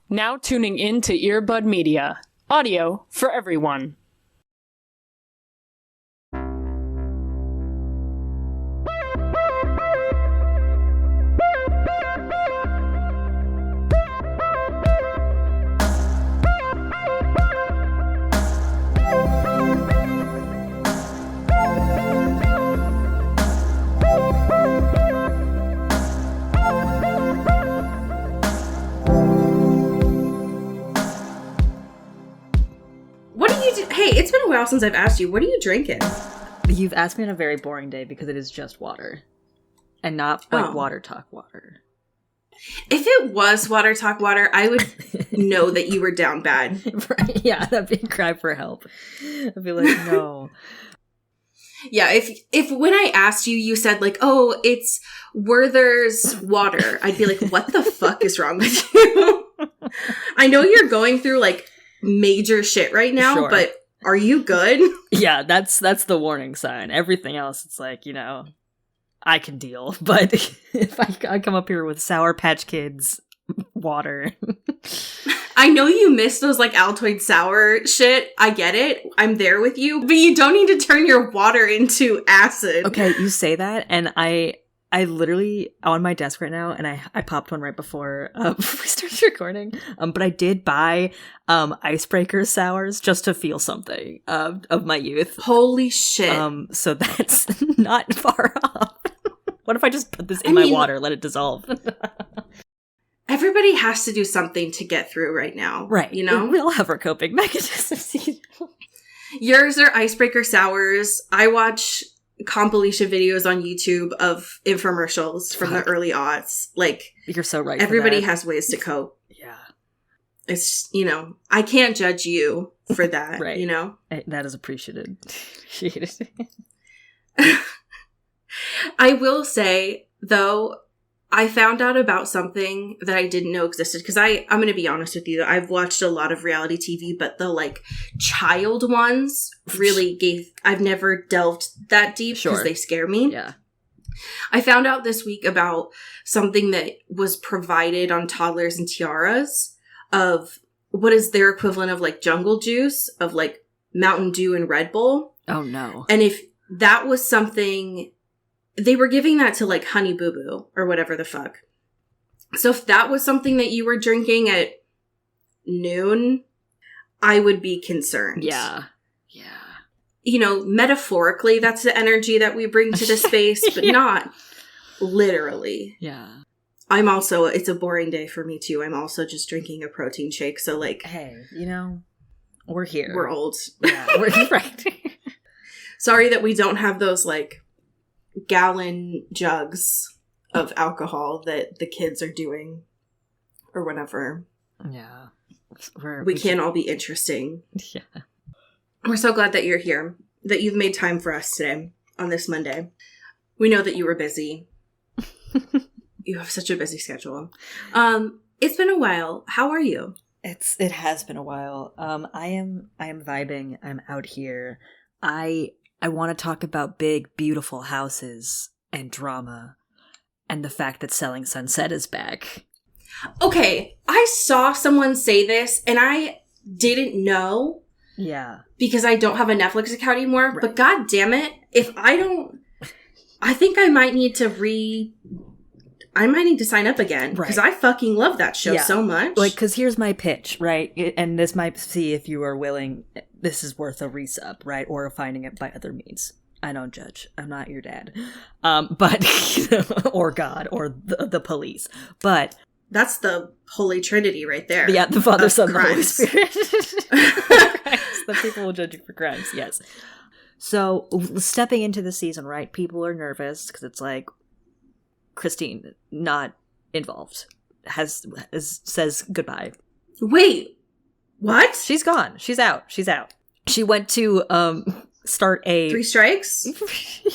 Now tuning in to Earbud Media. Audio for everyone. Hey, it's been a while since I've asked you, what are you drinking? You've asked me on a very boring day because it is just water. And not like water talk water. If it was water talk water, I would know that you were down bad. Right, yeah, that'd be a cry for help. I'd be like, no. Yeah, if when I asked you, you said like, oh, it's Werther's water, I'd be like, what the fuck is wrong with you? I know you're going through like major shit right now, sure. But are you good? Yeah, that's the warning sign. Everything else, it's like, I can deal. But if I come up here with Sour Patch Kids water. I know you miss those like Altoid sour shit. I get it. I'm there with you. But you don't need to turn your water into acid. Okay, you say that, and I literally, on my desk right now, and I popped one right before we started recording, but I did buy Icebreaker sours just to feel something of my youth. Holy shit. So that's not far off. What if I just put this in my water, let it dissolve? Everybody has to do something to get through right now. Right. We all have our coping mechanisms. Yours are Icebreaker sours. I watch compilation videos on YouTube of infomercials from the early aughts. Like, you're so right. Everybody has ways to cope. Yeah. It's, I can't judge you for that, right. That is appreciated. I will say, though, I found out about something that I didn't know existed, because I'm going to be honest with you. I've watched a lot of reality TV, but the child ones really I've never delved that deep because they scare me. Yeah. I found out this week about something that was provided on Toddlers and Tiaras of what is their equivalent of Jungle Juice, of Mountain Dew and Red Bull. Oh no. And if that was something, they were giving that to Honey Boo Boo or whatever the fuck. So if that was something that you were drinking at noon, I would be concerned. Yeah. Metaphorically, that's the energy that we bring to the space, but not literally. Yeah. I'm also, it's a boring day for me too. I'm also just drinking a protein shake. So hey, we're here. We're old. Yeah, we're right. Sorry that we don't have those gallon jugs of alcohol that the kids are doing or whatever. Yeah. We can't all be interesting. Yeah. We're so glad that you're here, that you've made time for us today on this Monday. We know that you were busy. You have such a busy schedule. It's been a while. How are you? It has been a while. I am vibing. I'm out here. I want to talk about big, beautiful houses and drama and the fact that Selling Sunset is back. Okay, I saw someone say this and I didn't know. Yeah. Because I don't have a Netflix account anymore. Right. But god damn it, I think I might need to sign up again. Because I fucking love that show so much. Because here's my pitch, right? And this might see if you are willing, this is worth a resub, right? Or finding it by other means. I don't judge. I'm not your dad. But, or God, or the police. But that's the Holy Trinity right there. Yeah, the Father, Son, and the Holy Spirit. The people will judge you for crimes, yes. So, stepping into the season, right? People are nervous because it's Christine, not involved, says goodbye. Wait, what? She's gone. She's out. She went to start a 3 strikes.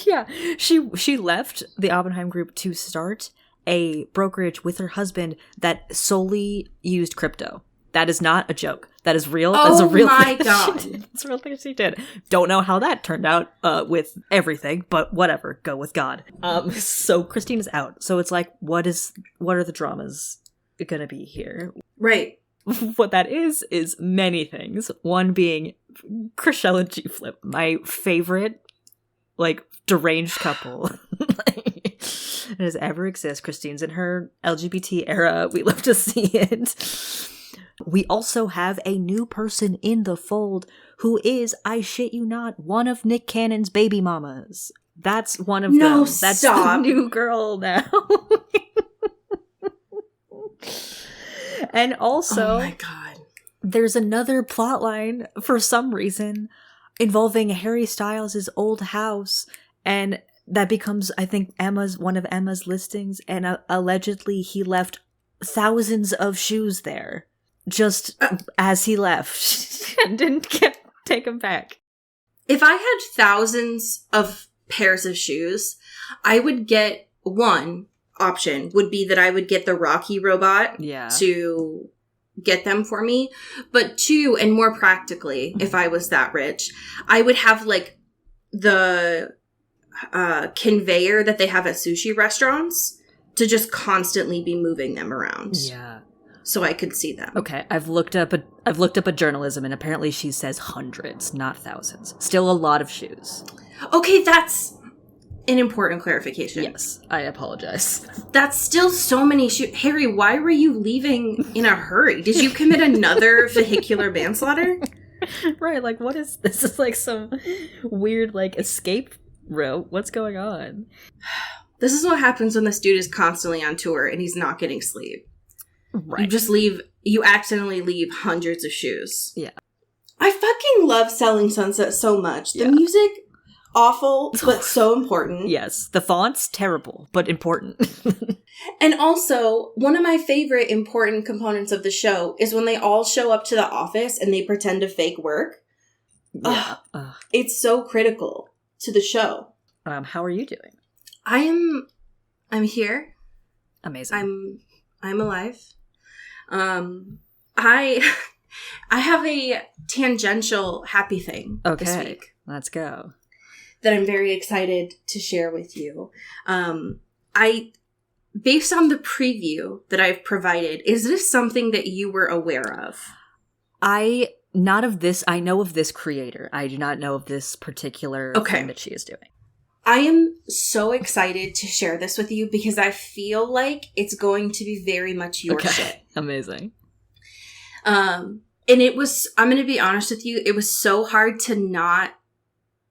Yeah, she left the Oppenheim Group to start a brokerage with her husband that solely used crypto. That is not a joke. That is real. That is a real thing. Oh my god. It's a real thing she did. Don't know how that turned out with everything, but whatever. Go with God. So Christine is out. So it's what are the dramas gonna be here? Right. what that is many things. One being Chriselle and G-Flip, my favorite, like, deranged couple that has ever existed. Christine's in her LGBT era. We love to see it. We also have a new person in the fold who is, I shit you not, one of Nick Cannon's baby mamas. That's one of them. That's stop. the new girl now. And also, oh my god, there's another plotline for some reason involving Harry Styles' old house, and that becomes, I think, one of Emma's listings, and allegedly he left thousands of shoes there just as he left and didn't take them back. if I had thousands of pairs of shoes, I would get one option would be that I would get the Rocky robot to get them for me. But two, and more practically, if I was that rich, I would have like the conveyor that they have at sushi restaurants to just constantly be moving them around. Yeah. So I could see them. Okay, I've looked up a journalism, and apparently she says hundreds, not thousands. Still a lot of shoes. Okay, that's an important clarification. Yes, I apologize. That's still so many shoes. Harry, why were you leaving in a hurry? Did you commit another vehicular manslaughter? Right, like, what is this? Is like some weird, like, escape route. What's going on? This is what happens when this dude is constantly on tour and he's not getting sleep. Right. You accidentally leave hundreds of shoes. Yeah. I fucking love Selling Sunset so much. The music, awful, but so important. Yes. The font's terrible, but important. And also, one of my favorite important components of the show is when they all show up to the office and they pretend to fake work. Yeah. It's so critical to the show. How are you doing? I'm here. Amazing. I'm alive. I have a tangential happy thing this week. Let's go. That I'm very excited to share with you. Based on the preview that I've provided, is this something that you were aware of? Not of this. I know of this creator. I do not know of this particular thing that she is doing. I am so excited to share this with you because I feel like it's going to be very much your shit. Amazing. And it was, I'm going to be honest with you, it was so hard to not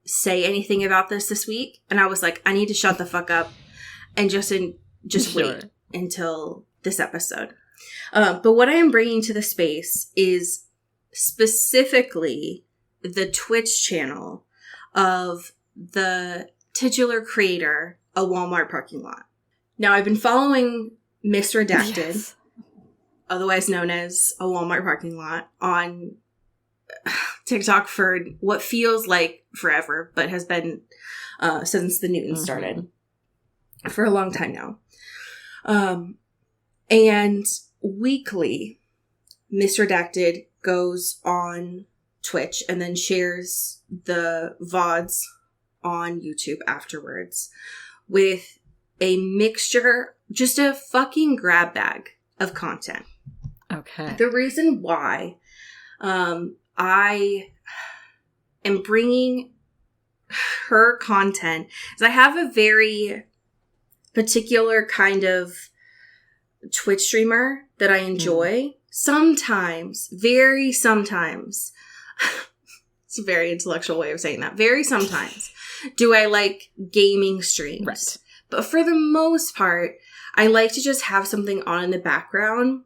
say anything about this week. And I was like, I need to shut the fuck up and just wait until this episode. But what I am bringing to the space is specifically the Twitch channel of the titular creator, A Walmart Parking Lot. Now, I've been following Miss Redacted, otherwise known as A Walmart Parking Lot, on TikTok for what feels like forever, but has been since the Newton started for a long time now. And weekly, Miss Redacted goes on Twitch and then shares the VODs on YouTube afterwards with a mixture, just a fucking grab bag of content. Okay. The reason why I am bringing her content is I have a very particular kind of Twitch streamer that I enjoy. Sometimes, very sometimes, it's a very intellectual way of saying that, very sometimes do I like gaming streams. Right. But for the most part, I like to just have something on in the background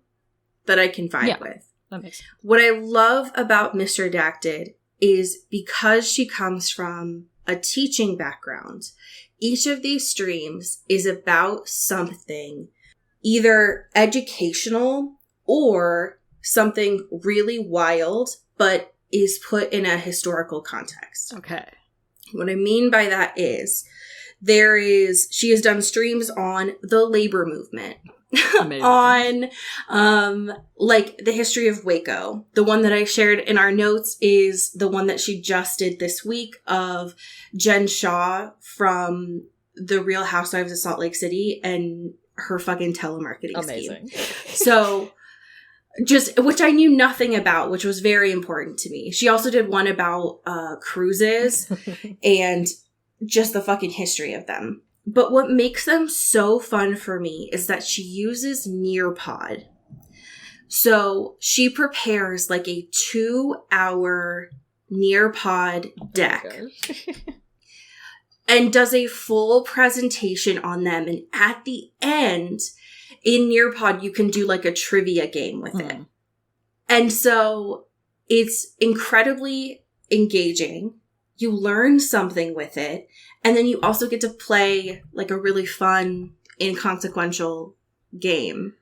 that I can vibe with. That makes sense. What I love about Miss Redacted is because she comes from a teaching background, each of these streams is about something either educational or something really wild, but is put in a historical context. Okay. What I mean by that is she has done streams on the labor movement, on like the history of Waco. The one that I shared in our notes is the one that she just did this week of Jen Shaw from The Real Housewives of Salt Lake City and her fucking telemarketing scheme. So just, which I knew nothing about, which was very important to me. She also did one about cruises and just the fucking history of them. But what makes them so fun for me is that she uses Nearpod. So she prepares like a 2-hour Nearpod deck and does a full presentation on them. And at the end, in Nearpod, you can do like a trivia game with it. And so it's incredibly engaging. You learn something with it. And then you also get to play like a really fun, inconsequential game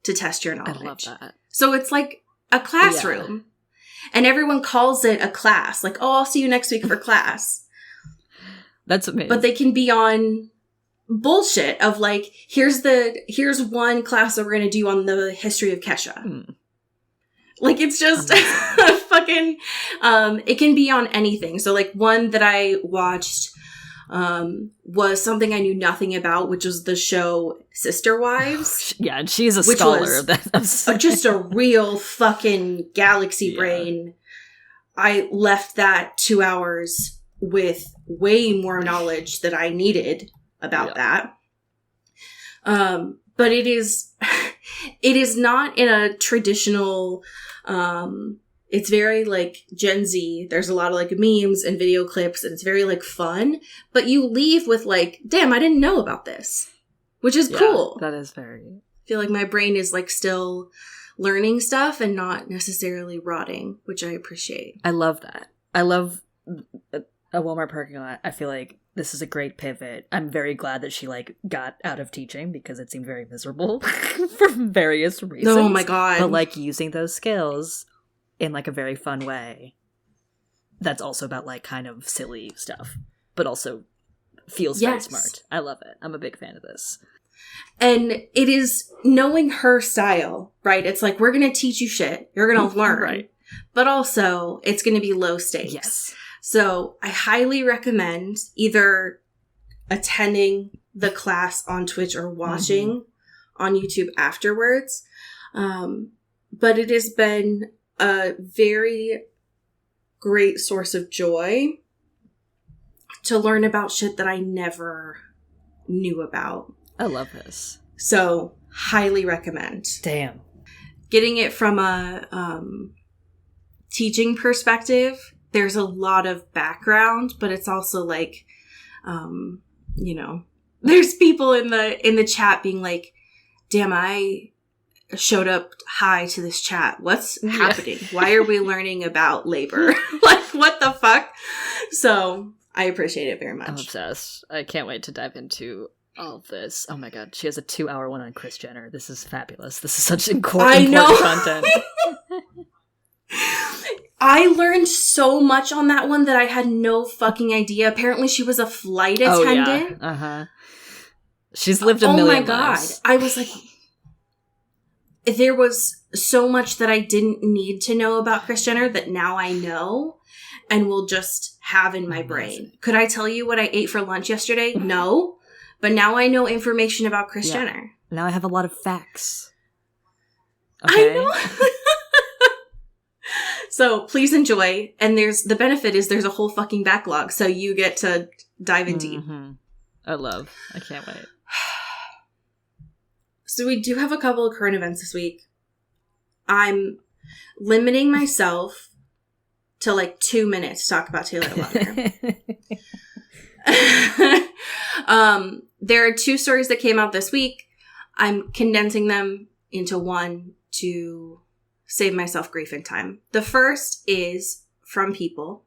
to test your knowledge. I love that. So it's like a classroom. Yeah. And everyone calls it a class. Like, oh, I'll see you next week for class. That's amazing. But they can be on bullshit of like, here's one class that we're going to do on the history of Kesha. Like, it's just fucking, it can be on anything. So like one that I watched, was something I knew nothing about, which was the show Sister Wives. Yeah, and she's a scholar of that. Just a real fucking galaxy brain. I left that 2 hours with way more knowledge that I needed about that. But it is not in a traditional, it's very like Gen Z. There's a lot of like memes and video clips and it's very like fun, but you leave with like, damn, I didn't know about this, which is cool. That is very, I feel like my brain is like still learning stuff and not necessarily rotting, which I appreciate. I love that. I love a Walmart parking lot. I feel like this is a great pivot. I'm very glad that she like got out of teaching because it seemed very miserable for various reasons. Oh my God. But like using those skills in like a very fun way that's also about like kind of silly stuff, but also feels very smart. I love it. I'm a big fan of this. And it is knowing her style, right? It's like, we're going to teach you shit. You're going to learn. Right. But also, it's going to be low stakes. Yes. So I highly recommend either attending the class on Twitch or watching on YouTube afterwards. But it has been a very great source of joy to learn about shit that I never knew about. I love this. So, highly recommend. Damn. Getting it from a teaching perspective, there's a lot of background, but it's also like, there's people in the chat being like, damn, I showed up high to this chat. What's happening? Why are we learning about labor? Like, what the fuck? So I appreciate it very much. I'm obsessed. I can't wait to dive into all of this. Oh my God. She has a 2-hour one on Kris Jenner. This is fabulous. This is such important content. I learned so much on that one that I had no fucking idea. Apparently she was a flight attendant. Oh, yeah. She's lived a million lives. Oh my God. I was like, there was so much that I didn't need to know about Kris Jenner that now I know and will just have in my brain. Could I tell you what I ate for lunch yesterday? No. But now I know information about Kris Jenner. Now I have a lot of facts. Okay? I know. So please enjoy. And the benefit is there's a whole fucking backlog. So you get to dive in deep. I can't wait. So we do have a couple of current events this week. I'm limiting myself to like 2 minutes to talk about Taylor Lautner. There are 2 stories that came out this week. I'm condensing them into one to save myself grief and time. The first is from People.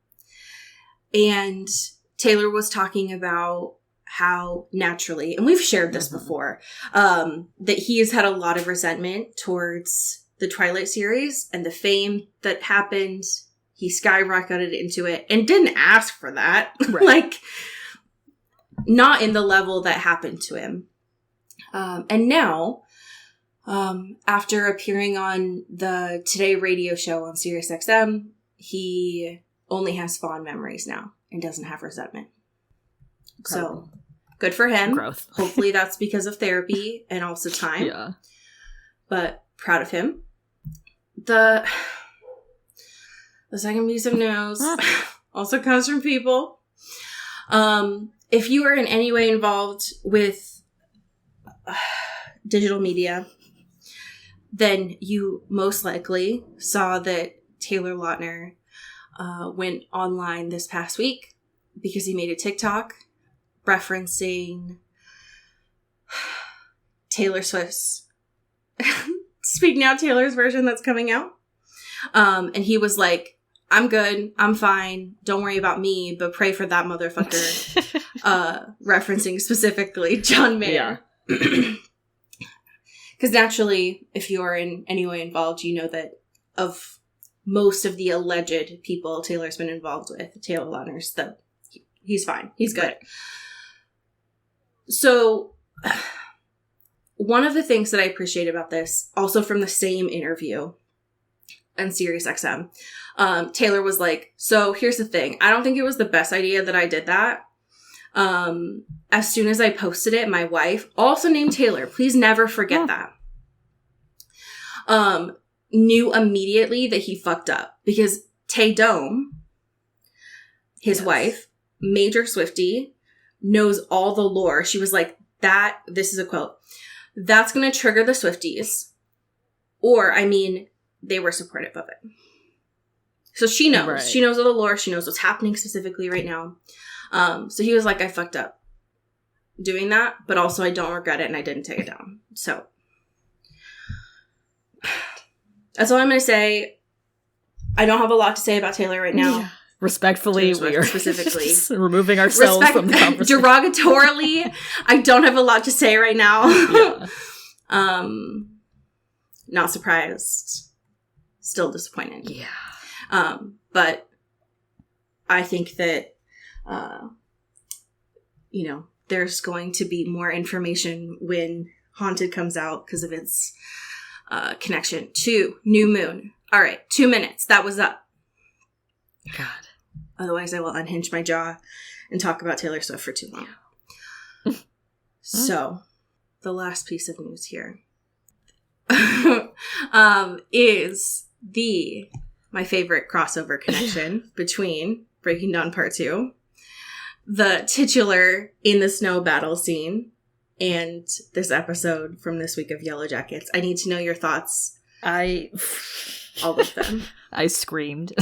And Taylor was talking about how naturally, and we've shared this before, that he has had a lot of resentment towards the Twilight series and the fame that happened. He skyrocketed into it and didn't ask for that. Right. Like, not in the level that happened to him. And now, after appearing on the Today radio show on SiriusXM, he only has fond memories now and doesn't have resentment. Incredible. So, good for him. Growth. Hopefully that's because of therapy and also time. Yeah. But proud of him. The second piece of news also comes from people. If you are in any way involved with digital media, then you most likely saw that Taylor Lautner went online this past week because he made a TikTok referencing Taylor Swift's Speak Now Taylor's version that's coming out. And he was like, I'm good. I'm fine. Don't worry about me, but pray for that motherfucker. Referencing specifically John Mayer. Yeah. Because naturally, if you are in any way involved, you know that of most of the alleged people Taylor's been involved with, Taylor Lautner's, he's fine. He's good. Right. So one of the things that I appreciate about this, also from the same interview on SiriusXM, Taylor was like, so here's the thing. I don't think it was the best idea that I did that. As soon as I posted it, my wife, also named Taylor, please never forget that, knew immediately that he fucked up because Tay Dome, his wife, major Swiftie, knows all the lore. She was like, this is a quote, that's going to trigger the Swifties. Or, I mean, they were supportive of it. So she knows. Right. She knows all the lore. She knows what's happening specifically right now. So he was like, I fucked up doing that, but also I don't regret it and I didn't take it down. So that's all I'm going to say. I don't have a lot to say about Taylor right now. Yeah. Respectfully, we are specifically removing ourselves from the conversation. Derogatorily, I don't have a lot to say right now. Yeah. Not surprised. Still disappointed. Yeah. But I think that, there's going to be more information when Haunted comes out because of its connection to New Moon. All right, 2 minutes. That was up. God. Otherwise, I will unhinge my jaw and talk about Taylor Swift for too long. So, the last piece of news here is my favorite crossover connection between Breaking Dawn Part 2, the titular in the snow battle scene, and this episode from this week of Yellow Jackets. I need to know your thoughts. All of them. I screamed.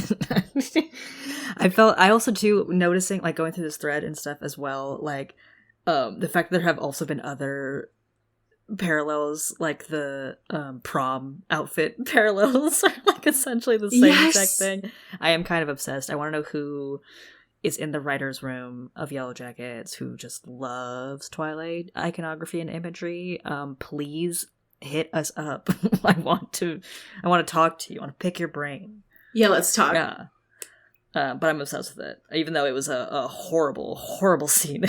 I also too noticing, like, going through this thread and stuff as well, like, the fact that there have also been other parallels, like the prom outfit parallels are like essentially the same exact thing. I am kind of obsessed. I want to know who is in the writer's room of Yellow Jackets who just loves Twilight iconography and imagery. Please hit us up. I want to talk to you. I want to pick your brain. Yeah, let's talk. Yeah. But I'm obsessed with it, even though it was a horrible, horrible scene.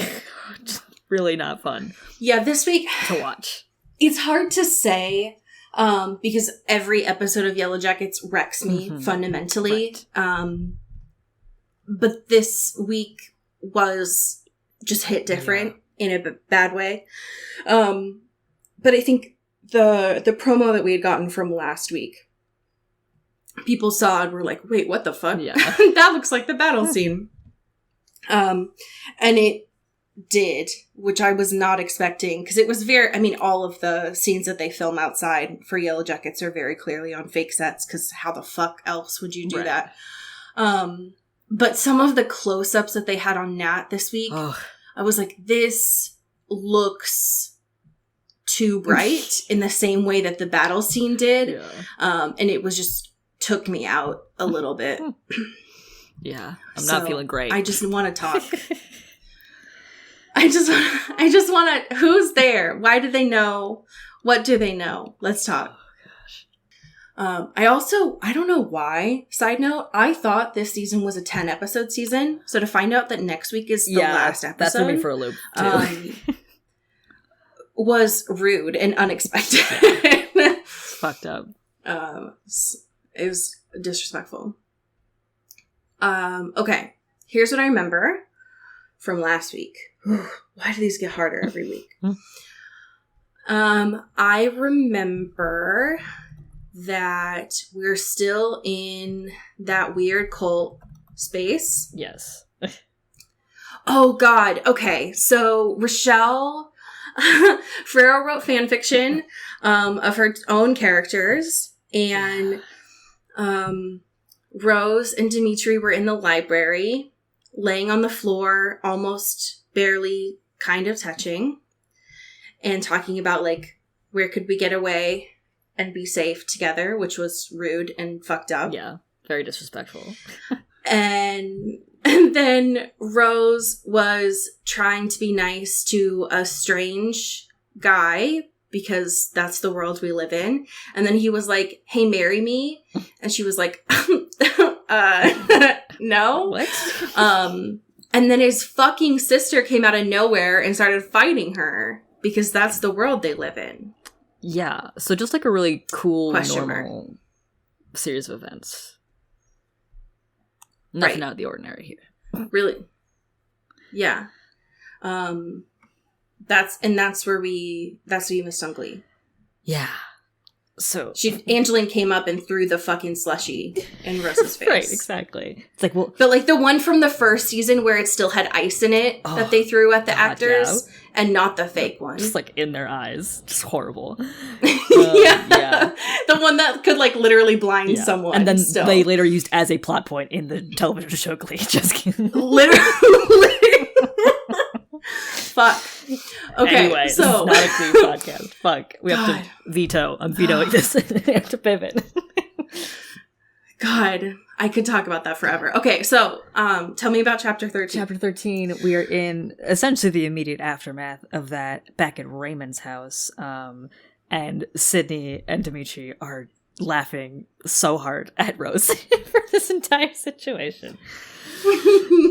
Just really not fun. Yeah, this week to watch. It's hard to say because every episode of Yellow Jackets wrecks me fundamentally. Right. But this week was just hit different in a bad way. But I think the promo that we had gotten from last week, people saw and were like, wait, what the fuck? Yeah. That looks like the battle scene. And it did, which I was not expecting, because it was all of the scenes that they film outside for Yellow Jackets are very clearly on fake sets, because how the fuck else would you do that? But some of the close-ups that they had on Nat this week, I was like, this looks too bright in the same way that the battle scene did. Yeah. And it was just took me out a little bit. Yeah. I'm not feeling great. I just want to talk. I just want to, who's there? Why do they know? What do they know? Let's talk. I don't know why, side note, I thought this season was a 10-episode season. So to find out that next week is the last episode. That threw me for a loop, too. Was rude and unexpected. It's fucked up. It was disrespectful. Okay. Here's what I remember from last week. Why do these get harder every week? I remember that we're still in that weird cult space. Yes. Oh, God. Okay. So Rochelle Ferrell wrote fan fiction of her own characters. And Rose and Dimitri were in the library, laying on the floor, almost barely kind of touching, and talking about, like, where could we get away and be safe together, which was rude and fucked up. Yeah, very disrespectful. And then Rose was trying to be nice to a strange guy, because that's the world we live in. And then he was like, hey, marry me. And she was like, no. What? And then his fucking sister came out of nowhere and started fighting her, because that's the world they live in. Yeah, so just like a really cool, Question normal series of events. Nothing Right. out of the ordinary here. Really. Yeah. That's where we missed on Glee. Yeah. So Angeline came up and threw the fucking slushy in Rose's face. right, exactly. It's like, well, But like the one from the first season where it still had ice in it Oh, that they threw at the God, actors, and not the fake one. just like in their eyes, just horrible. Yeah. The one that could like literally blind Yeah. someone. And then still. they later used as a plot point in the television show Glee. Just kidding. literally. Fuck. Okay, Anyway, so this is not a Glee podcast. Fuck. We have God. to veto. I'm vetoing this. We have to pivot. God, I could talk about that forever. Okay, so tell me about chapter 13. Chapter 13, we are in essentially the immediate aftermath of that back at Raymond's house. And Sydney and Dimitri are laughing so hard at Rose for this entire situation.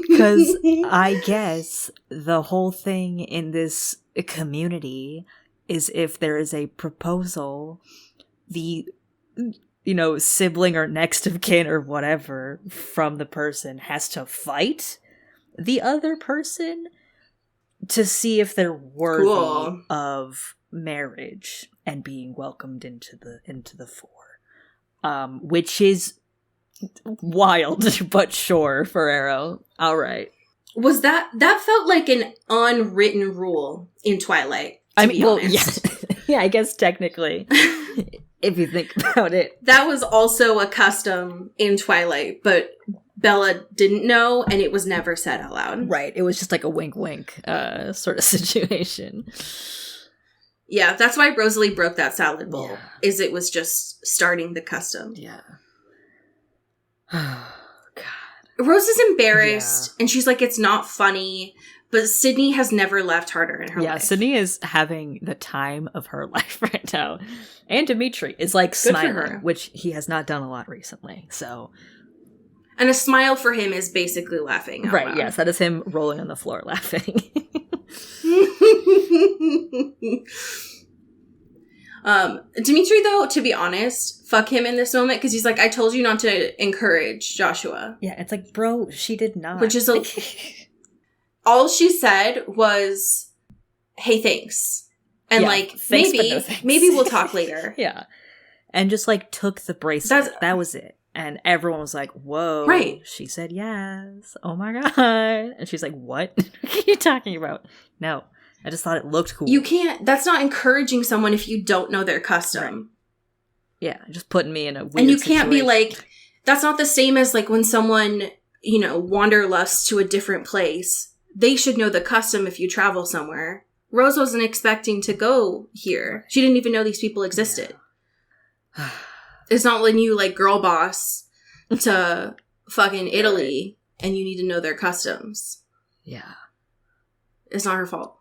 Because I guess the whole thing in this community is if there is a proposal, the, sibling or next of kin or whatever from the person has to fight the other person to see if they're worthy Cool. of marriage and being welcomed into the four. Which is wild, but sure, Ferrero. All right. Was that felt like an unwritten rule in Twilight? To be honest. yeah, I guess technically, if you think about it. That was also a custom in Twilight, but Bella didn't know, and it was never said out loud. Right, it was just like a wink-wink sort of situation. Yeah, that's why Rosalie broke that salad bowl, Yeah. is it was just starting the custom. Yeah. Oh, God. Rose is embarrassed, and she's like, it's not funny, but Sydney has never laughed harder in her Yeah, life. Sydney is having the time of her life right now. And Dimitri is like Good for smiling, her. which he has not done a lot recently, so... And a smile for him is basically laughing out Right, loud. yes, that is him rolling on the floor laughing. Dimitri, though, to be honest, fuck him in this moment, because he's like, I told you not to encourage Joshua. Yeah, it's like, bro, she did not. Which is all she said was, hey, thanks. And Yeah, like, thanks, but maybe, no thanks. maybe we'll talk later. Yeah. And just like took the bracelet. That's- that was it. And everyone was like, whoa. Right. She said yes. Oh my God. And she's like, what? What are you talking about? No. I just thought it looked cool. You can't, that's not encouraging someone if you don't know their custom. Yeah, just putting me in a weird And you can't be situation. like, that's not the same as like when someone, wanderlusts to a different place. They should know the custom if you travel somewhere. Rose wasn't expecting to go here. She didn't even know these people existed. It's not when you like girl boss to fucking Italy and you need to know their customs. Yeah. It's not her fault.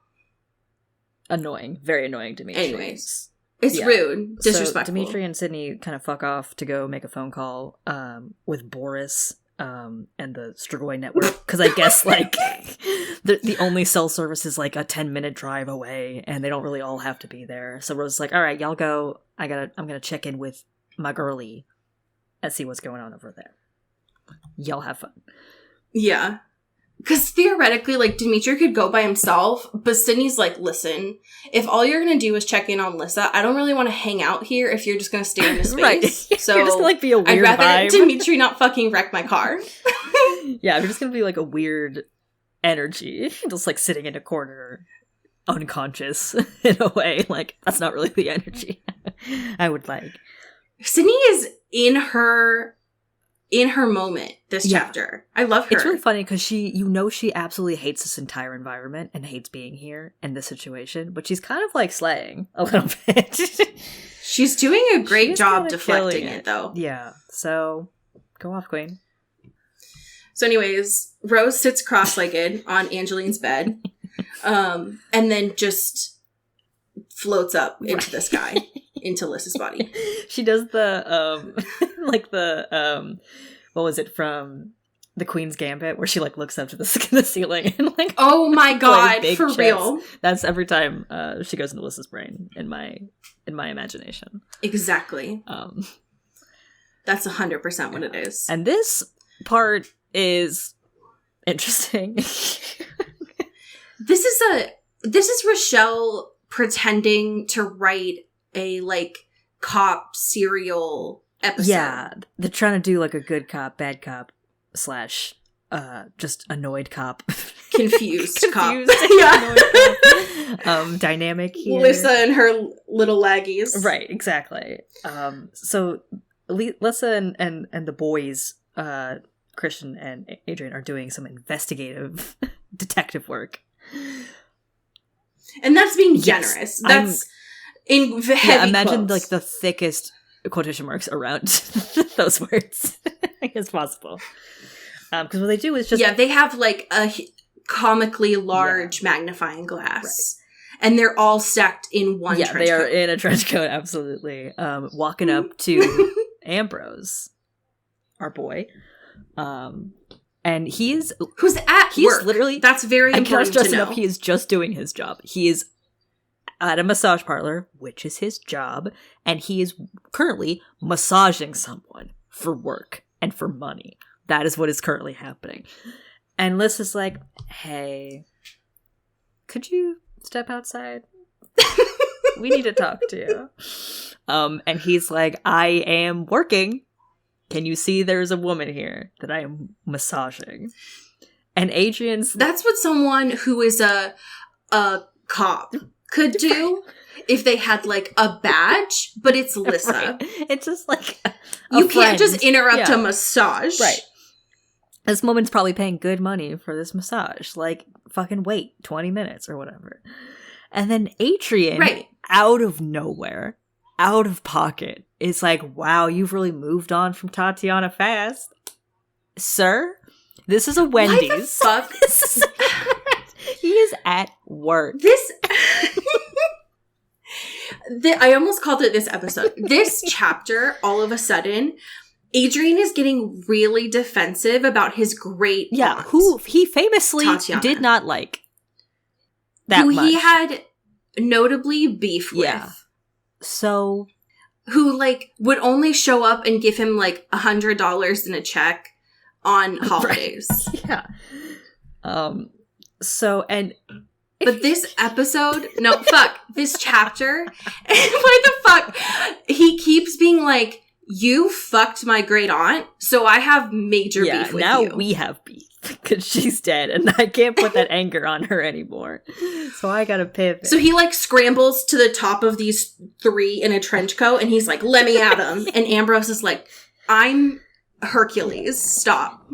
Annoying. Very annoying to me. Anyways. It's Yeah. rude. Disrespectful. So Dimitri and Sydney kind of fuck off to go make a phone call with Boris and the Strigoi network. Because I guess like the only cell service is like a 10-minute drive away and they don't really all have to be there. So Rose is like, all right, y'all go. I'm gonna check in with my girlie and see what's going on over there. Y'all have fun. Yeah. because theoretically, like, Dimitri could go by himself, but Sydney's like, listen, if all you're going to do is check in on Lissa, I don't really want to hang out here if you're just going to stay in the space. Right. So you're just gonna, like, be a weird I'd rather vibe. Dimitri not fucking wreck my car. Yeah, you're just gonna be, like, a weird energy. Just, like, sitting in a corner, unconscious, in a way. Like, that's not really the energy I would like. Sydney is in her moment this Yeah. chapter. I love her. It's really funny because she absolutely hates this entire environment and hates being here and this situation, but she's kind of, like, slaying a little bit. She's doing a great She's job kinda deflecting killing it, though. Yeah, so go off, Queen. So anyways, Rose sits cross-legged on Angeline's bed, and then just floats up into the sky, into Lissa's body. She does the like the what was it from The Queen's Gambit, where she, like, looks up to the ceiling and, like, Oh my god, big for chest. real. That's every time she goes into Lissa's brain in my imagination. Exactly. That's 100% what it is. And this part is interesting. This is Rochelle pretending to write a, like, cop serial episode. Yeah, they're trying to do, like, a good cop, bad cop / just annoyed cop. Confused cop. Yeah. Annoyed cop. Dynamic here. Lissa and her little laggies. Right, exactly. So Lissa and the boys, Christian and Adrian, are doing some investigative detective work. And that's being Yes, generous. That's in heavy imagine, quotes. like, the thickest quotation marks around those words as possible. Because what they do is just... Yeah, they have, like, a comically large magnifying glass. Right. And they're all stacked in one trench coat. Yeah, they are in a trench coat, absolutely. Walking up to Ambrose, our boy. And he's work. Literally... That's very important to know. He is just doing his job. He is at a massage parlor, which is his job, and he is currently massaging someone for work and for money. That is what is currently happening. And Liz is like, hey, could you step outside? We need to talk to you. And he's like, I am working. Can you see there's a woman here that I am massaging? And Adrian's... That's what someone who is a cop could do if they had, like, a badge, but it's Lissa. Right. It's just like you can't just interrupt a massage. Right. This woman's probably paying good money for this massage. Like, fucking wait 20 minutes or whatever. And then Adrian, out of nowhere, out of pocket, is like, wow, you've really moved on from Tatiana fast. Sir, this is a Wendy's. Why the fuck? He is at work. I almost called it this episode. This chapter, all of a sudden, Adrian is getting really defensive about his great aunt, who he famously Tatiana. did not like that who much. he had notably beef with. Yeah. So... who, like, would only show up and give him, like, $100 in a check on holidays. Right. Yeah. So, and... But this episode, this chapter, why the fuck? He keeps being like, you fucked my great aunt, so I have major beef with now you. We have beef, because she's dead, and I can't put that anger on her anymore. So I gotta pivot. So he, like, scrambles to the top of these three in a trench coat, and he's like, let me at him. And Ambrose is like, I'm Hercules, stop.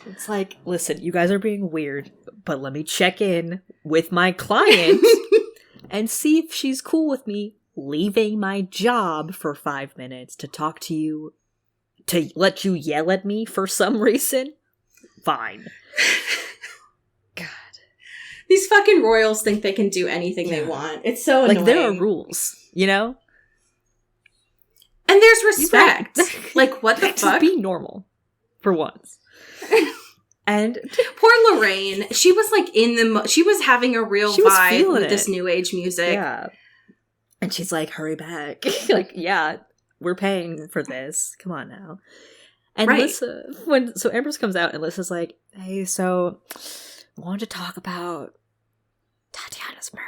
It's like, listen, you guys are being weird, but let me check in with my client and see if she's cool with me leaving my job for 5 minutes to talk to you, to let you yell at me for some reason. Fine. God. These fucking royals think they can do anything they want. It's so annoying. Like, there are rules, you know? And there's respect. Like, what the Just fuck? be normal. For once. And poor Lorraine, she was like she was having a real vibe with this new age music. Yeah. And she's like, hurry back. Like, yeah, we're paying for this. Come on now. And Right. so Ambrose comes out and Alyssa's like, hey, so I wanted to talk about Tatiana's murder.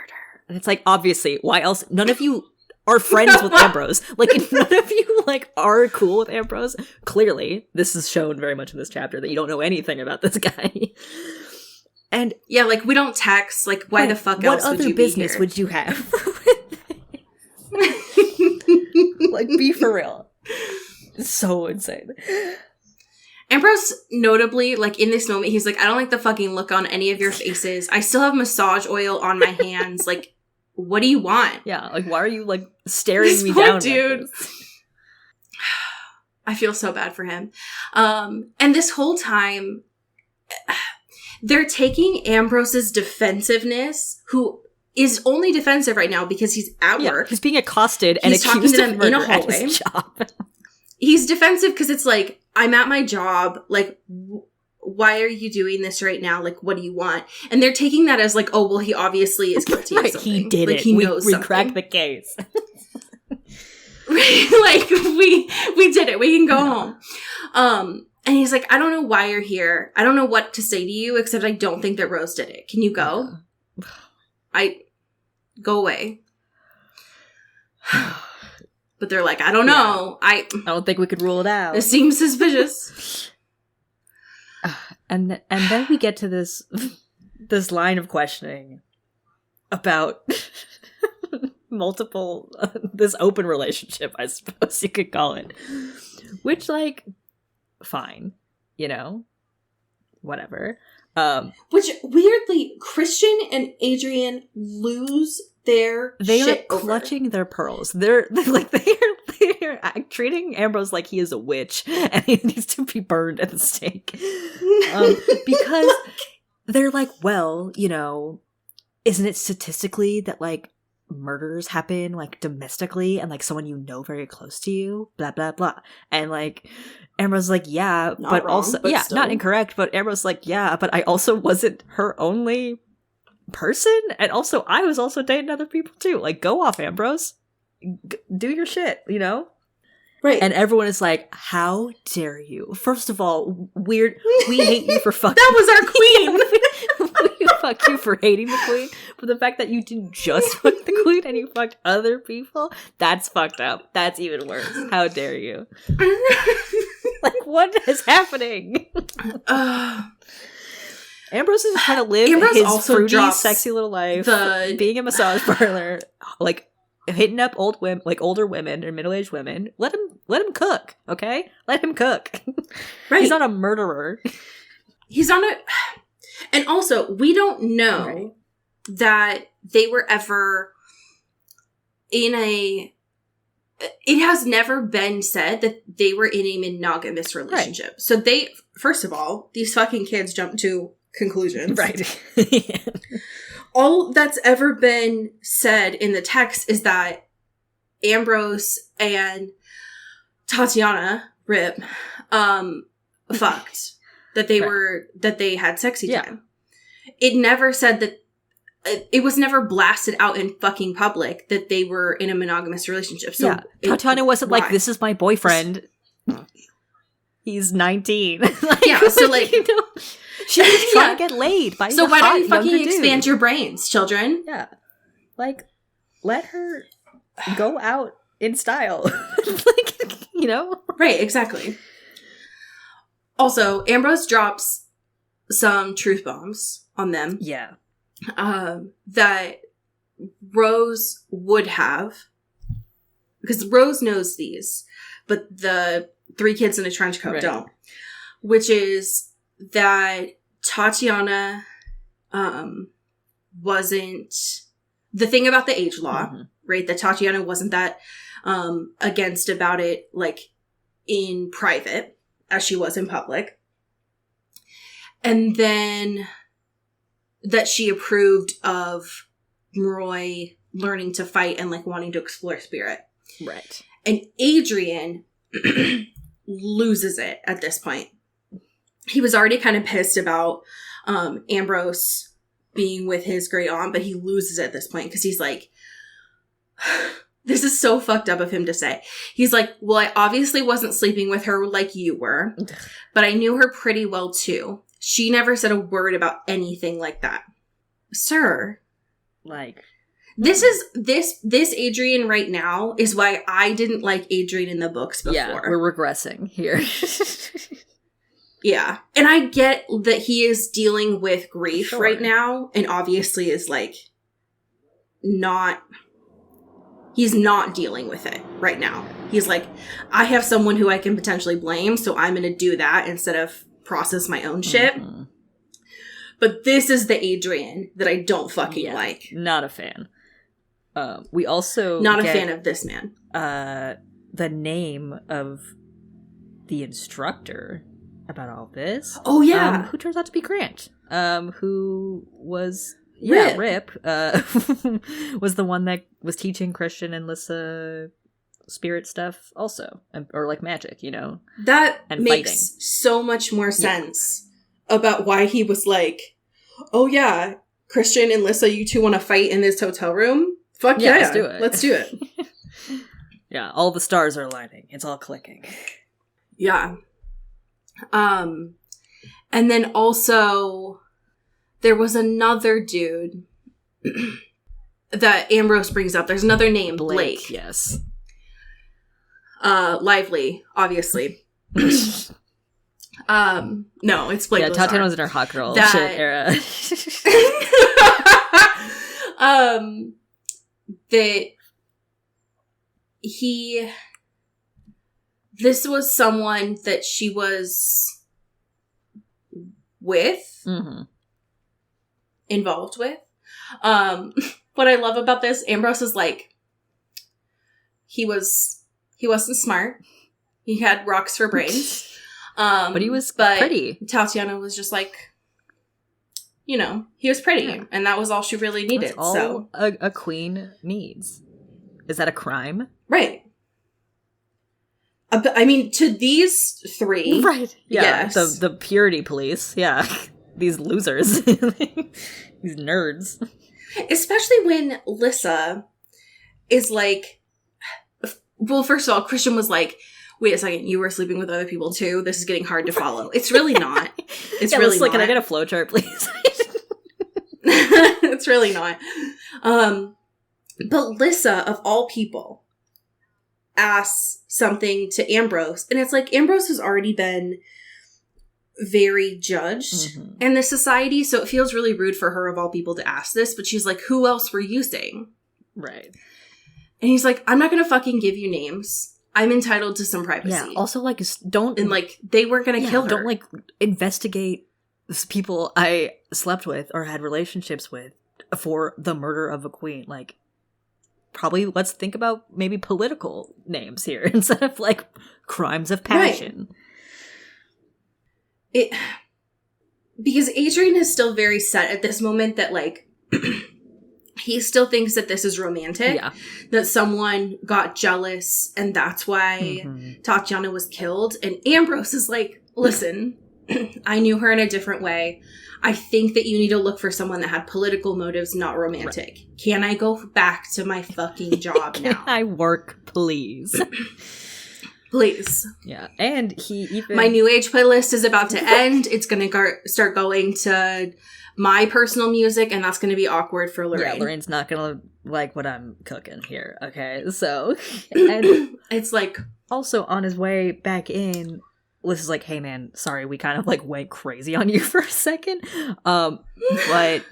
And it's like, obviously, why else? None of you are friends with Ambrose. Like, if none of you, like, are cool with Ambrose, clearly, this is shown very much in this chapter that you don't know anything about this guy. And yeah, like, we don't text. Like, why the fuck else would you be here? What other business would you have? Like, be for real. It's so insane. Ambrose, notably, like, in this moment, he's like, I don't like the fucking look on any of your faces. I still have massage oil on my hands. Like, what do you want? Yeah, like, why are you, like, staring This me poor down? dude. Like this? I feel so bad for him. And this whole time, they're taking Ambrose's defensiveness, who is only defensive right now because he's at work. He's being accosted and He's talking accused to of them in a murder at hallway. his job. He's defensive because it's like, I'm at my job. Like, why are you doing this right now? Like, what do you want? And they're taking that as like, oh, well, he obviously is guilty of something. He did like, it. He we knows something. cracked the case. Like, we did it. We can go home. And he's like, I don't know why you're here. I don't know what to say to you, except I don't think that Rose did it. Can you go? Go away. But they're like, I don't know. I don't think we could rule it out. It seems suspicious. And then we get to this line of questioning about multiple this open relationship, I suppose you could call it. Which, like, fine, you know, whatever. Which, weirdly, Christian and Adrian lose their they shit are clutching their pearls. They're treating Ambrose like he is a witch and he needs to be burned at the stake. Because they're like, well, you know, isn't it statistically that, like, murders happen, like, domestically and, like, someone you know very close to you, blah blah blah. And, like, Ambrose like, yeah, Not but wrong, also but yeah, still. not incorrect, but Ambrose like, yeah, but I also wasn't her only person, and also I was also dating other people too. Like, go off, Ambrose. Do your shit, you know? Right. And everyone is like, how dare you? First of all, weird, we hate you for fucking That was our queen! we fuck you for hating the queen, but the fact that you didn't just fuck the queen and you fucked other people, that's fucked up. That's even worse. How dare you? Like, what is happening? Ambrose is trying to live Ambrose his also fruity, drops sexy little life, the- being a massage parlor, like hitting up old women, like older women or middle-aged women. Let him cook, okay? Let him cook. Right. He's not a murderer. He's on a... And also, we don't know Right. that they were ever in a... It has never been said that they were in a monogamous relationship. Right. So they... First of all, these fucking kids jump to conclusions. Right. All that's ever been said in the text is that Ambrose and Tatiana, Rip, fucked. That they had sexy time. It never said that, it was never blasted out in fucking public that they were in a monogamous relationship. So yeah. Tatiana wasn't like, this is my boyfriend. He's 19. Like, yeah, so like, you know, she was trying to get laid by so why don't you fucking dude. expand your brains, children? Yeah. Like, let her go out in style. Like, you know? Right, exactly. Also, Ambrose drops some truth bombs on them. Yeah. That Rose would have. Because Rose knows these, but the 3 kids in a trench coat don't. Which is that Tatiana wasn't... The thing about the age law, right? That Tatiana wasn't that against about it, like, in private, as she was in public. And then that she approved of Roy learning to fight and, like, wanting to explore spirit. Right. And Adrian loses it at this point. He was already kind of pissed about Ambrose being with his great aunt, but he loses it at this point because he's like, This is so fucked up of him to say. He's like, well, I obviously wasn't sleeping with her like you were, but I knew her pretty well too. She never said a word about anything like that. Sir. Like, this Adrian right now is why I didn't like Adrian in the books before. yeah, we're regressing here. Yeah. And I get that he is dealing with grief Sure. right now, and obviously is like he's not dealing with it right now. He's like, I have someone who I can potentially blame, so I'm going to do that instead of process my own shit. Mhm. But this is the Adrian that I don't fucking like. Not a fan. We also Not a get, fan of this man. the name of the instructor about all this. Oh, yeah. Who turns out to be Grant. Who was Rip. was the one that was teaching Christian and Lissa spirit stuff also, or like magic, you know. That and makes fighting. so much more sense about why he was like, oh yeah, Christian and Lissa, you two want to fight in this hotel room? Fuck yeah, let's do it. Let's do it. Yeah, all the stars are aligning. It's all clicking. Yeah. And then also there was another dude that Ambrose brings up. There's another name, Blake. Yes. Lively, obviously. No, it's Blake. Yeah, Lazar. Tatiana was in her hot girl That- shit era. That this was someone that she was with, Mm-hmm. involved with. What I love about this, Ambrose is like, he wasn't smart. He had rocks for brains. But he was pretty. Tatiana was just like, you know, he was pretty, Yeah. and that was all she really needed. That's all So a queen needs. Is that a crime? right. I mean, to these three, Right. Yeah. Yes. The purity police. Yeah. These losers. These nerds. especially when Lissa is like, well, first of all, Christian was like, wait a second, you were sleeping with other people too? This is getting hard to follow. It's really not. It's Yeah, really Lisa, not. can I get a flowchart, please? It's really not. But Lissa, of all people, asks something to Ambrose, and it's like Ambrose has already been very judged Mhm. in this society, so it feels really rude for her, of all people, to ask this, but she's like, who else were you saying? Right. And he's like, I'm not gonna fucking give you names. I'm entitled to some privacy. Yeah. Also, like, don't and like, they weren't gonna kill her. Don't like investigate people I slept with or had relationships with for the murder of a queen. Like, probably let's think about maybe political names here instead of like crimes of passion. Because Adrian is still very set at this moment that like he still thinks that this is romantic. Yeah. That someone got jealous and that's why Mhm. Tatiana was killed. And Ambrose is like, listen, I knew her in a different way. I think that you need to look for someone that had political motives, not romantic. Right. Can I go back to my fucking job now? Can I work, please? Please. Yeah. And he even... My New Age playlist is about to end. It's going to start going to my personal music, and that's going to be awkward for Lorraine. Yeah, Lorraine's not going to like what I'm cooking here. Okay, so... And it's like... Also, on his way back in, Liz is like, hey man, sorry, we kind of like went crazy on you for a second. But I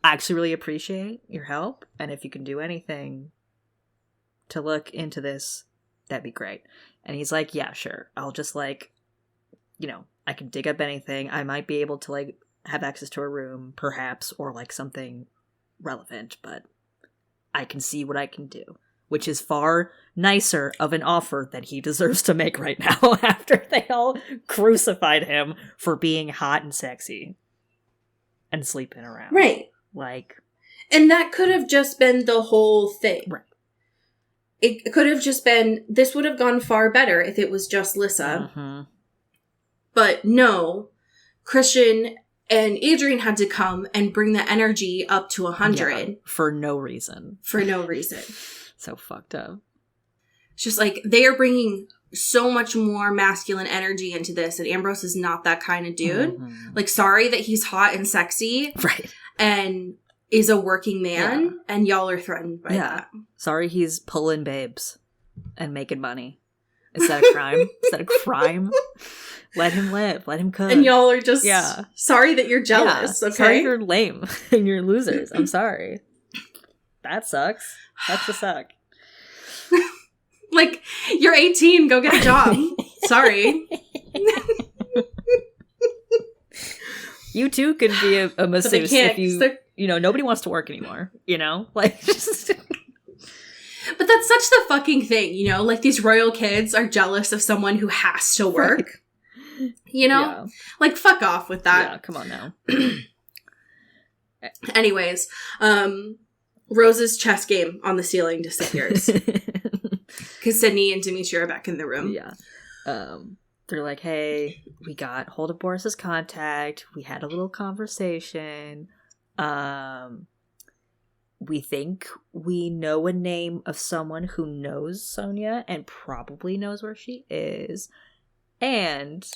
actually really appreciate your help. And if you can do anything to look into this, that'd be great. And he's like, yeah, sure. I'll just like, you know, I can dig up anything. I might be able to like have access to a room, perhaps, or like something relevant, but I can see what I can do. Which is far nicer of an offer than he deserves to make right now after they all crucified him for being hot and sexy and sleeping around. Right. Like. And that could have just been the whole thing. Right. It could have just been, this would have gone far better if it was just Lissa. Mm-hmm. But no, Christian and Adrian had to come and bring the energy up to 100. Yeah, for no reason. For no reason. So fucked up. It's just like they are bringing so much more masculine energy into this, and Ambrose is not that kind of dude. Mhm. Like, sorry that he's hot and sexy Right. and is a working man, Yeah. and y'all are threatened by that. Sorry he's pulling babes and making money. Is that a crime? Is that a crime? Let him live. Let him cook. And y'all are just Yeah. sorry that you're jealous, Yeah. okay? Sorry you're lame and you're losers. I'm sorry. That sucks. That just suck. Like, you're 18, go get a job. Sorry. You too could be a But they masseuse can't. if you know, nobody wants to work anymore, you know? Like, just... But that's such the fucking thing, you know? Like, these royal kids are jealous of someone who has to work. Right. You know? Yeah. Like, fuck off with Yeah, that. come on now. Anyways, Rose's chess game on the ceiling disappears. Because Sydney and Dimitri are back in the room. Yeah. They're like, hey, we got hold of Boris's contact. We had a little conversation. We think we know a name of someone who knows Sonia and probably knows where she is. And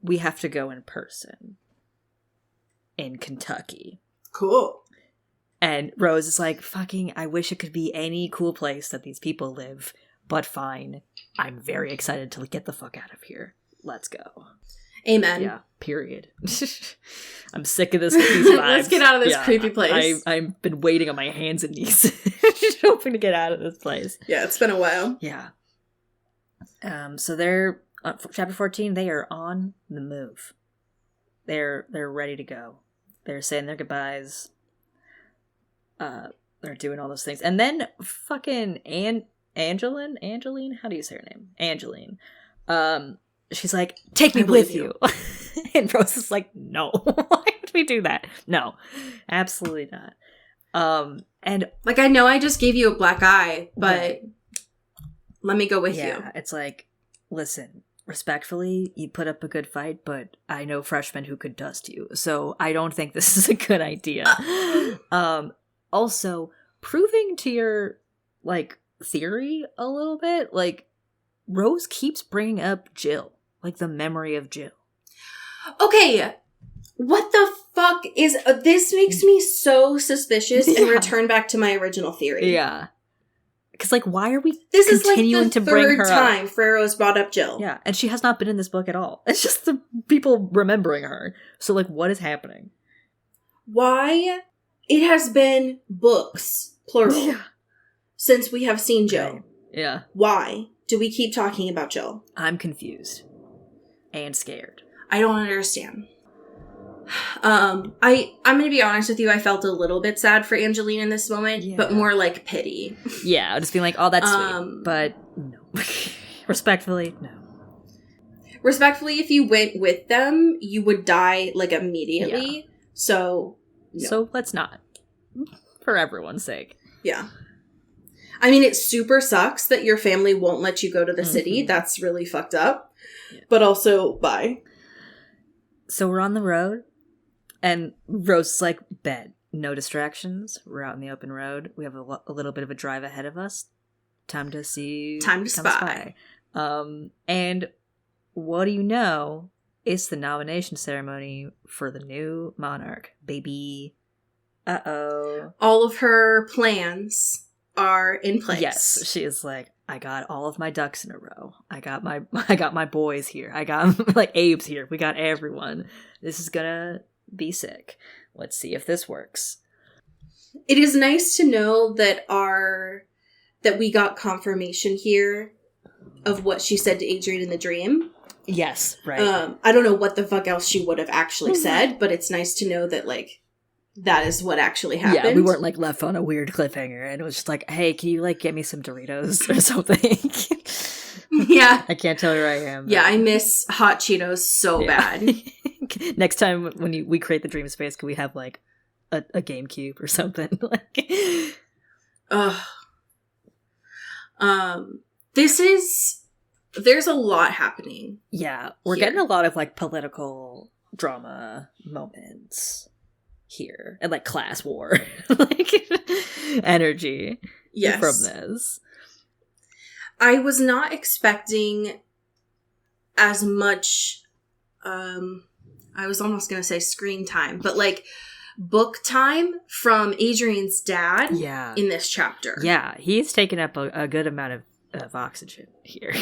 we have to go in person in Kentucky. Cool. And Rose is like, fucking, I wish it could be any cool place that these people live, but fine. I'm very excited to get the fuck out of here. Let's go. Amen. Yeah, period. I'm sick of these vibes. Let's get out of this creepy place. I've been waiting on my hands and knees, just hoping to get out of this place. Yeah, it's been a while. Yeah. So they're chapter 14. They are on the move. They're ready to go. They're saying their goodbyes. They're doing all those things, and then fucking Angeline. How do you say her name? Angeline. She's like, take me with you. And Rose is like, no. Why would we do that? No, absolutely not. And Like, I know I just gave you a black eye, but let me go with you. It's like, listen, respectfully, you put up a good fight, but I know freshmen who could dust you, so I don't think this is a good idea. Also, proving to your, like, theory a little bit, like, Rose keeps bringing up Jill, like the memory of Jill. Okay, what the fuck is... this makes me so suspicious and Yeah. return back to my original theory. Yeah. Because, like, why are we This is like continuing the to bring third her time up? Pharaoh's brought up Jill. Yeah, and she has not been in this book at all. It's just the people remembering her. So, like, what is happening? Why? It has been books, plural, since we have seen Jill. Right. Yeah. Why do we keep talking about Jill? I'm confused. And scared. I don't understand. I'm gonna be honest with you, I felt a little bit sad for Angeline in this moment, but Yeah. more like pity. Yeah, just being like, oh, that's Um, sweet. But no. Respectfully, no. Respectfully, if you went with them, you would die, like, immediately. So, no. So let's not. For everyone's sake. Yeah. I mean, it super sucks that your family won't let you go to the city. Mhm. That's really fucked up. Yeah. But also, bye. So we're on the road, and Rose is like, bet. No distractions. We're out in the open road. We have a little bit of a drive ahead of us. Time to see. Time to spy. And what do you know? It's the nomination ceremony for the new monarch, baby. Uh-oh. All of her plans are in place. Yes, she is like, I got all of my ducks in a row. I got my boys here. I got like Abe's here. We got everyone. This is gonna be sick. Let's see if this works. It is nice to know that we got confirmation here of what she said to Adrian in the dream. Yes, right. I don't know what the fuck else she would have actually said, but it's nice to know that, like, that is what actually happened. Yeah, we weren't like left on a weird cliffhanger, and it was just like, hey, can you like get me some Doritos or something? Yeah. I can't tell you where I am. Yeah, I miss hot Cheetos so bad. Next time when we create the dream space, can we have like a GameCube or something? Like, Ugh. There's a lot happening. yeah, we're Here. getting a lot of like political drama moments here, and like class war, like energy. Yes. from this. I was not expecting as much, I was almost going to say screen time, but like book time from Adrian's dad Yeah. in this chapter. Yeah, he's taken up a good amount of oxygen here.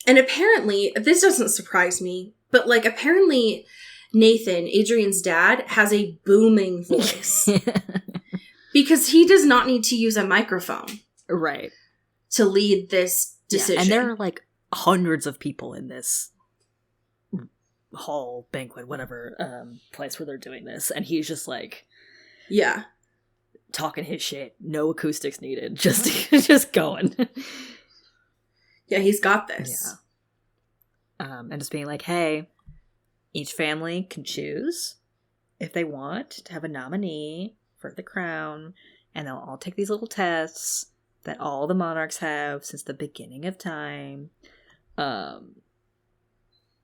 And apparently, this doesn't surprise me, but like apparently Nathan, Adrian's dad, has a booming voice because he does not need to use a microphone Right. to lead this decision. Yeah, and there are like hundreds of people in this hall, banquet, whatever place where they're doing this, and he's just like Yeah. talking his shit. No acoustics needed. Just going. Yeah, he's got this. Yeah. And just being like, hey, each family can choose if they want to have a nominee for the crown, and they'll all take these little tests that all the monarchs have since the beginning of time.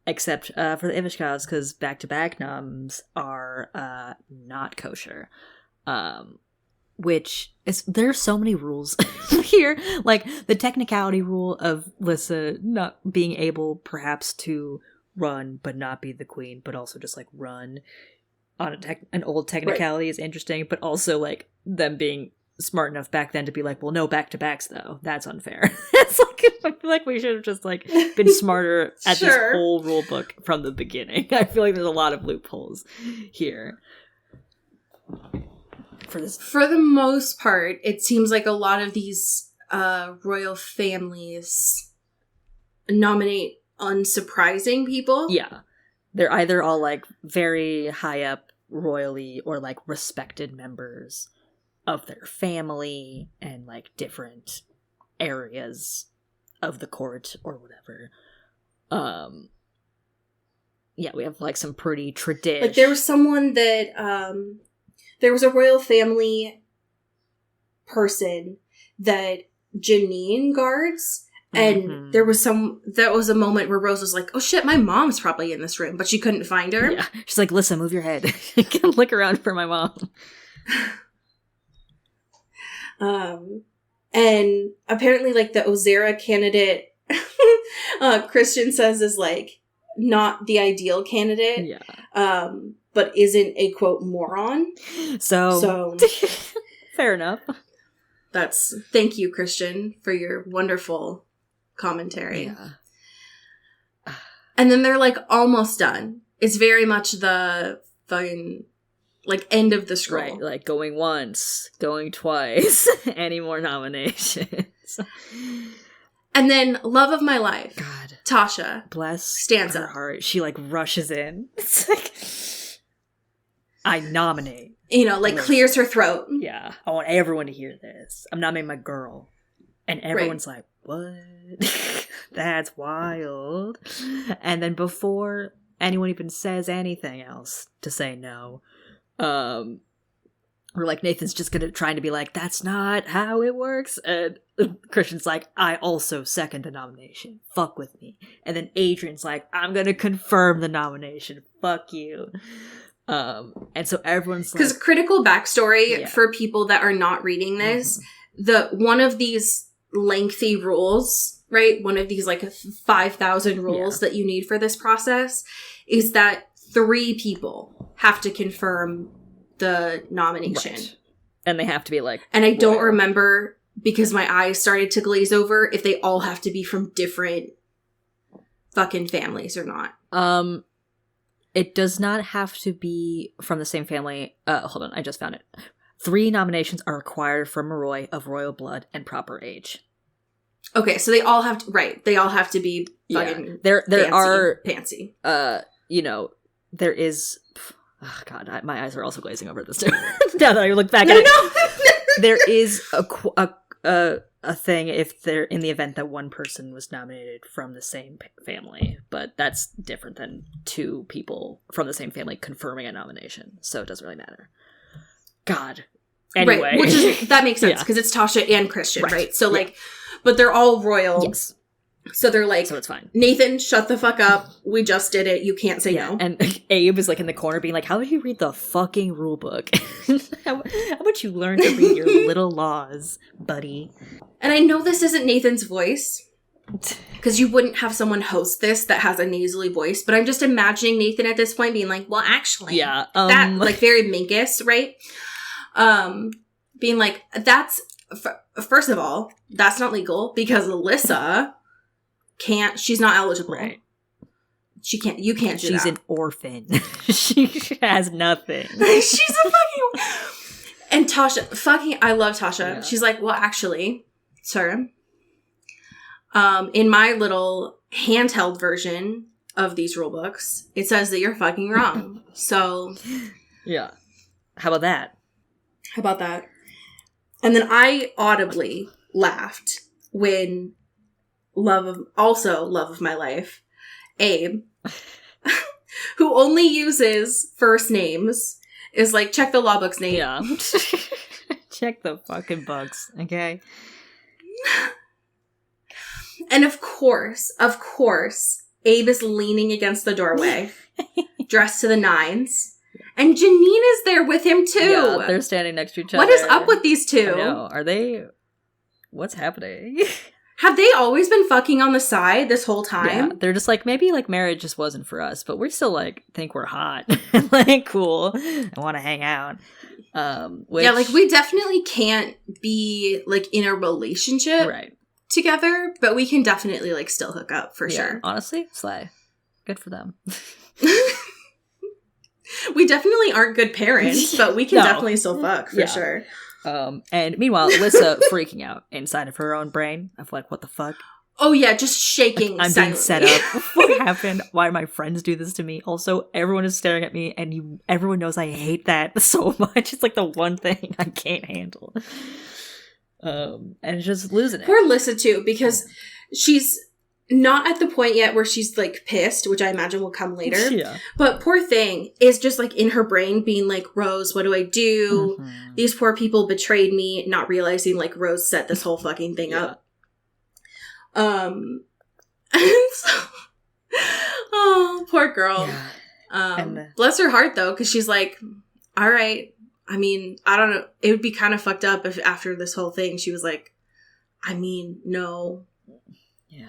Except for the Ivashkavs, because back-to-back noms are not kosher. Which is, there are so many rules here. Like, the technicality rule of Lissa not being able, perhaps, to run, but not be the queen, but also just, like, run on an old technicality is interesting, but also, like, them being smart enough back then to be like, well, no back-to-backs, though. That's unfair. It's like, I feel like we should have just, like, been smarter at this whole rule book from the beginning. I feel like there's a lot of loopholes here. For the most part, it seems like a lot of these royal families nominate unsurprising people. Yeah. They're either all, like, very high up royally or, like, respected members of their family and, like, different areas of the court or whatever. Yeah, we have, like, some pretty traditional... Like, there was someone that... there was a royal family person that Janine guards, and there was a moment where Rose was like, oh shit, my mom's probably in this room, but she couldn't find her. Yeah. She's like, listen, move your head. Look around for my mom. And apparently, like, the Ozera candidate, Christian says is, like, not the ideal candidate. Yeah. But isn't a, quote, moron. So fair enough. Thank you, Christian, for your wonderful commentary. Yeah. And then they're, like, almost done. It's very much the fucking, like, end of the scroll. Right, like, going once, going twice, any more nominations. And then, love of my life, God. Tasha. Bless stands her up. heart. She, like, rushes in. It's like... I nominate. You know, like, clears her throat. Yeah. I want everyone to hear this. I'm nominating my girl. And everyone's like, what? That's wild. And then before anyone even says anything else to say no, we're like, Nathan's just trying to be like, that's not how it works. And Christian's like, I also second the nomination. Fuck with me. And then Adrian's like, I'm gonna confirm the nomination. Fuck you. And so everyone's like... Because critical backstory for people that are not reading this, one of these lengthy rules, right? One of these, like, 5,000 rules that you need for this process is that 3 people have to confirm the nomination. Right. And they have to be like... And I don't remember, because my eyes started to glaze over, if they all have to be from different fucking families or not. It does not have to be from the same family. Hold on, I just found it. 3 nominations are required from a Roy of royal blood and proper age. Okay, so they all have to, right, they all have to be fucking There are fancy. You know, there is... Oh god, my eyes are also glazing over this too. Now that I look back at it. There is a thing if they're in the event that one person was nominated from the same family, but that's different than 2 people from the same family confirming a nomination, so it doesn't really matter. God. Anyway. Right, which is, that makes sense, because it's Tasha and Christian, right? So, like, but they're all royal. Yes. So they're like, So it's fine. Nathan, shut the fuck up. We just did it. You can't say no. And Abe is like in the corner being like, how would you read the fucking rule book? how would you learn to read your little laws, buddy? And I know this isn't Nathan's voice, because you wouldn't have someone host this that has a nasally voice, but I'm just imagining Nathan at this point being like, well, actually, Yeah. that, like, very Minkus, right? Being like, that's, first of all, that's not legal, because Alyssa she's not eligible. Right. You can't do that. She's an orphan. She has nothing. She's a fucking... And Tasha, I love Tasha. Yeah. She's like, well, actually, sir, in my little handheld version of these rule books, it says that you're fucking wrong. So... Yeah. How about that? How about that? And then I audibly laughed when love of my life, Abe, who only uses first names, is like, check the law book's name. Yeah. Check the fucking books, okay? And of course, Abe is leaning against the doorway, dressed to the nines. And Janine is there with him too. Yeah, they're standing next to each other. What is up with these two? I know. Are they... What's happening? Have they always been fucking on the side this whole time? Yeah, they're just like, maybe like marriage just wasn't for us, but we're still like, think we're hot. Like, cool. I want to hang out. Yeah, like we definitely can't be like in a relationship right. together, but we can definitely like still hook up for sure. Honestly, slay. Good for them. We definitely aren't good parents, but we can definitely still fuck for sure. And meanwhile, Alyssa freaking out inside of her own brain of like, what the fuck? Oh yeah, just shaking. I'm silently. being set up. What happened? Why do my friends do this to me? Also, everyone is staring at me, and everyone knows I hate that so much. It's like the one thing I can't handle. And it's just losing it. Poor Alyssa too, because she's not at the point yet where she's like pissed, which I imagine will come later. Yeah. But poor thing is just like in her brain being like, Rose, what do I do? Mm-hmm. These poor people betrayed me, not realizing like Rose set this whole fucking thing up. And so, oh, poor girl. Yeah. Bless her heart though, because she's like, all right. I mean, I don't know. It would be kind of fucked up if after this whole thing, she was like, I mean, no. Yeah.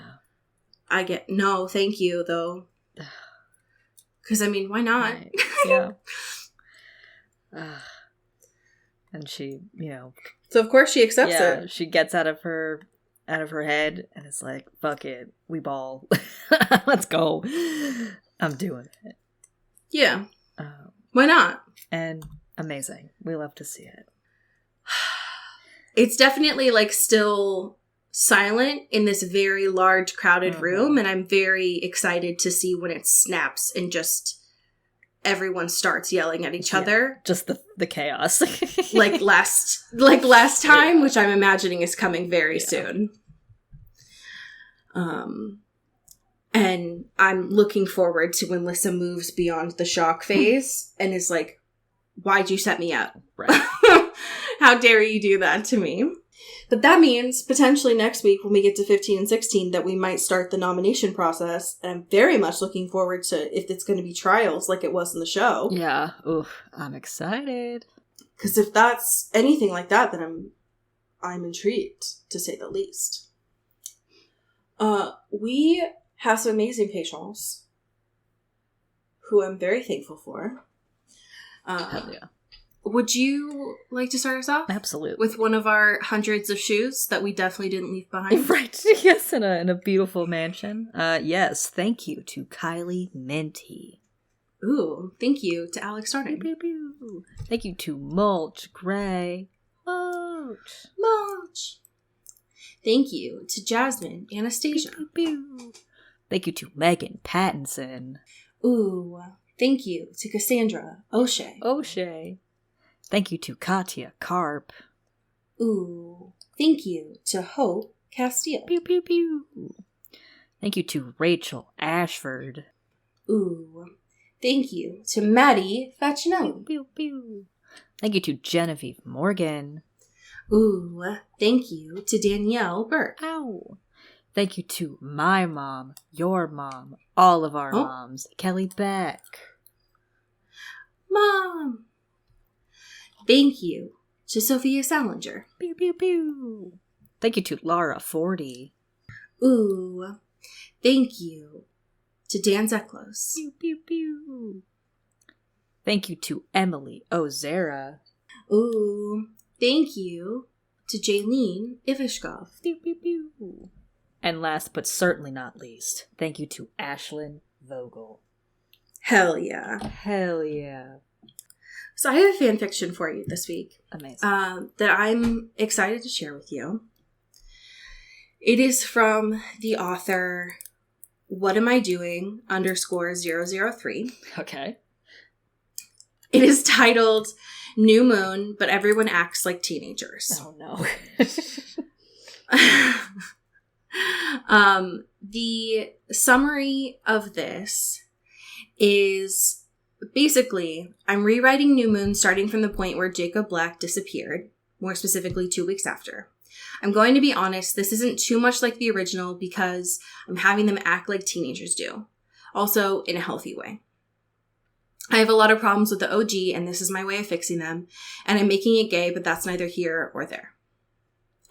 No, thank you, though. Because, I mean, why not? Right. Yeah. And she, So, of course, she accepts it. she gets out of her head and it's like, fuck it, we ball. Let's go. I'm doing it. Yeah. Why not? And amazing. We love to see it. It's definitely, like, still silent in this very large, crowded room, and I'm very excited to see when it snaps and just everyone starts yelling at each other. Just the chaos. like last time, which I'm imagining is coming very soon. And I'm looking forward to when Lissa moves beyond the shock phase and is like, why'd you set me up? Right. How dare you do that to me? But that means potentially next week when we get to 15 and 16 that we might start the nomination process. And I'm very much looking forward to if it's going to be trials like it was in the show. Yeah. Ooh, I'm excited. Because if that's anything like that, then I'm intrigued, to say the least. We have some amazing patients who I'm very thankful for. Hell yeah. Would you like to start us off? Absolutely. With one of our hundreds of shoes that we definitely didn't leave behind? Right. Yes, in a beautiful mansion. Yes, thank you to Kylie Minty. Ooh, thank you to Alex Starting. Pew, pew, pew. Thank you to Mulch Gray. Mulch. Thank you to Jasmine Anastasia. Pew, pew, pew. Thank you to Megan Pattinson. Ooh, thank you to Cassandra O'Shea. O'Shea. Thank you to Katya Karp. Ooh, thank you to Hope Castile. Pew, pew, pew. Thank you to Rachel Ashford. Ooh, thank you to Maddie Facinelli. Pew, pew. Thank you to Genevieve Morgan. Ooh, thank you to Danielle Burke. Ow. Thank you to my mom, your mom, all of our Oh. moms. Kelly Beck. Mom! Thank you to Sophia Salinger. Pew, pew, pew. Thank you to Lara 40. Ooh. Thank you to Dan Zeklos. Pew, pew, pew. Thank you to Emily Ozera. Ooh. Thank you to Jaylene Ivishkov. Pew, pew, pew. And last but certainly not least, thank you to Ashlyn Vogel. Hell yeah. Hell yeah. So I have a fan fiction for you this week Amazing. that I'm excited to share with you. It is from the author What Am I Doing _003. Okay. It is titled New Moon, but everyone acts like teenagers. Oh no. The summary of this is basically I'm rewriting New Moon starting from the point where Jacob Black disappeared, more specifically 2 weeks after. I'm going to be honest, this isn't too much like the original because I'm having them act like teenagers do. Also, in a healthy way. I have a lot of problems with the OG, and this is my way of fixing them. And I'm making it gay, but that's neither here or there.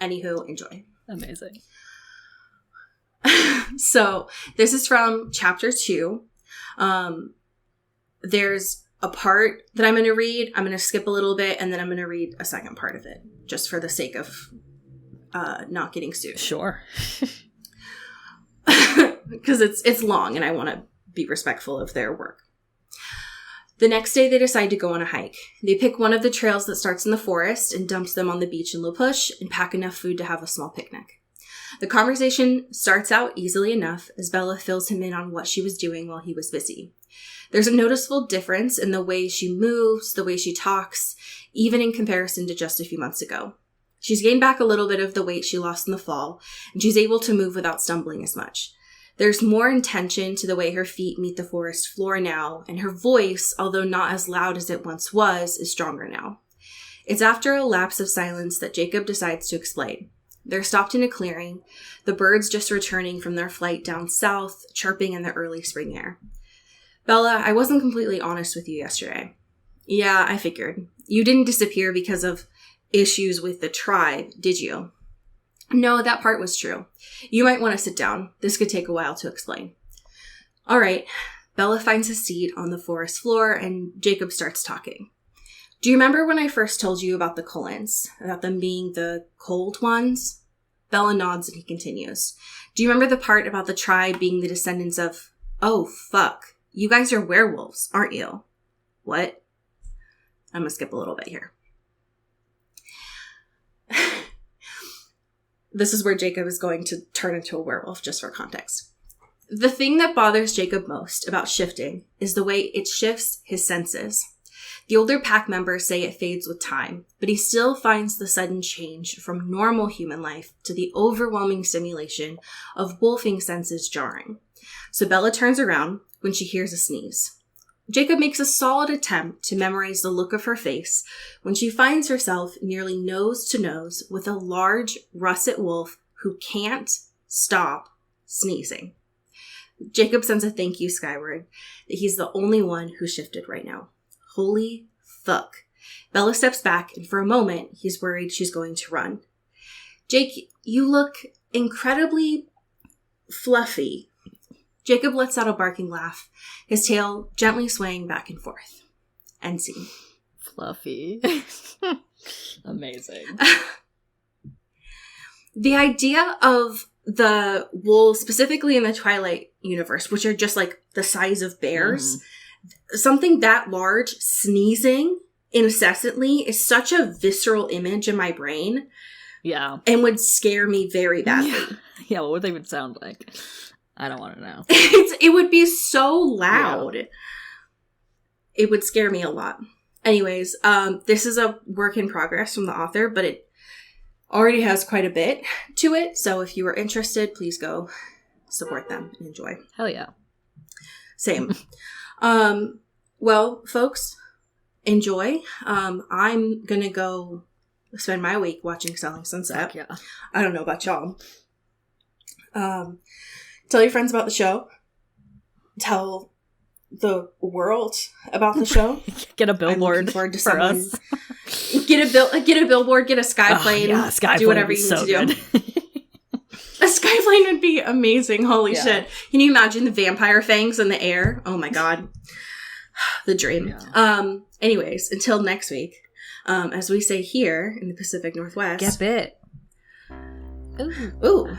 Anywho, enjoy. Amazing. So, this is from chapter 2. There's a part that I'm going to read. I'm going to skip a little bit, and then I'm going to read a second part of it, just for the sake of not getting sued. Sure. Because it's long, and I want to be respectful of their work. The next day, they decide to go on a hike. They pick one of the trails that starts in the forest and dumps them on the beach in La Push and pack enough food to have a small picnic. The conversation starts out easily enough as Bella fills him in on what she was doing while he was busy. There's a noticeable difference in the way she moves, the way she talks, even in comparison to just a few months ago. She's gained back a little bit of the weight she lost in the fall, and she's able to move without stumbling as much. There's more intention to the way her feet meet the forest floor now, and her voice, although not as loud as it once was, is stronger now. It's after a lapse of silence that Jacob decides to explain. They're stopped in a clearing, the birds just returning from their flight down south, chirping in the early spring air. Bella, I wasn't completely honest with you yesterday. Yeah, I figured. You didn't disappear because of issues with the tribe, did you? No, that part was true. You might want to sit down. This could take a while to explain. All right. Bella finds a seat on the forest floor and Jacob starts talking. Do you remember when I first told you about the Cullens? About them being the cold ones? Bella nods and he continues. Do you remember the part about the tribe being the descendants of... Oh, fuck. You guys are werewolves, aren't you? What? I'm going to skip a little bit here. This is where Jacob is going to turn into a werewolf, just for context. The thing that bothers Jacob most about shifting is the way it shifts his senses. The older pack members say it fades with time, but he still finds the sudden change from normal human life to the overwhelming stimulation of wolfing senses jarring. So Bella turns around when she hears a sneeze. Jacob makes a solid attempt to memorize the look of her face when she finds herself nearly nose to nose with a large russet wolf who can't stop sneezing. Jacob sends a thank you skyward that he's the only one who shifted right now. Holy fuck. Bella steps back and for a moment he's worried she's going to run. Jake, you look incredibly fluffy. Jacob lets out a barking laugh, his tail gently swaying back and forth. End scene. Fluffy. Amazing. The idea of the wolves, specifically in the Twilight universe, which are just like the size of bears, something that large sneezing incessantly is such a visceral image in my brain. Yeah. And would scare me very badly. Yeah, what would they even sound like? I don't want to know. It would be so loud. Yeah. It would scare me a lot. Anyways, this is a work in progress from the author, but it already has quite a bit to it. So if you are interested, please go support them and enjoy. Hell yeah. Same. Well, folks, enjoy. I'm going to go spend my week watching Selling Sunset. Yeah. I don't know about y'all. Tell your friends about the show. Tell the world about the show. Get a I'm looking billboard forward to for someone. us. Get a billboard, get a skyplane. Yeah, Skyplane do whatever would be you so need to good. do. A skyplane would be amazing. Holy Yeah. shit. Can you imagine the vampire fangs in the air? Oh my god. The dream. Yeah. Anyways, until next week, as we say here in the Pacific Northwest. Get bit. Ooh.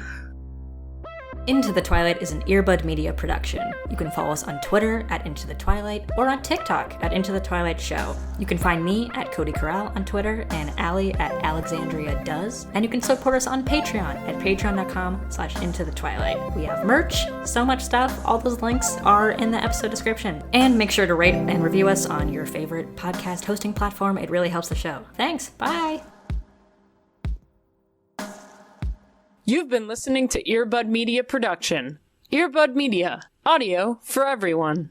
Into the Twilight is an Earbud Media production. You can follow us on Twitter at Into the Twilight or on TikTok at Into the Twilight Show. You can find me at Cody Corral on Twitter and Allie at Alexandria Does. And you can support us on Patreon at patreon.com/Into the Twilight. We have merch, so much stuff. All those links are in the episode description. And make sure to rate and review us on your favorite podcast hosting platform. It really helps the show. Thanks. Bye. You've been listening to Earbud Media Production. Earbud Media, audio for everyone.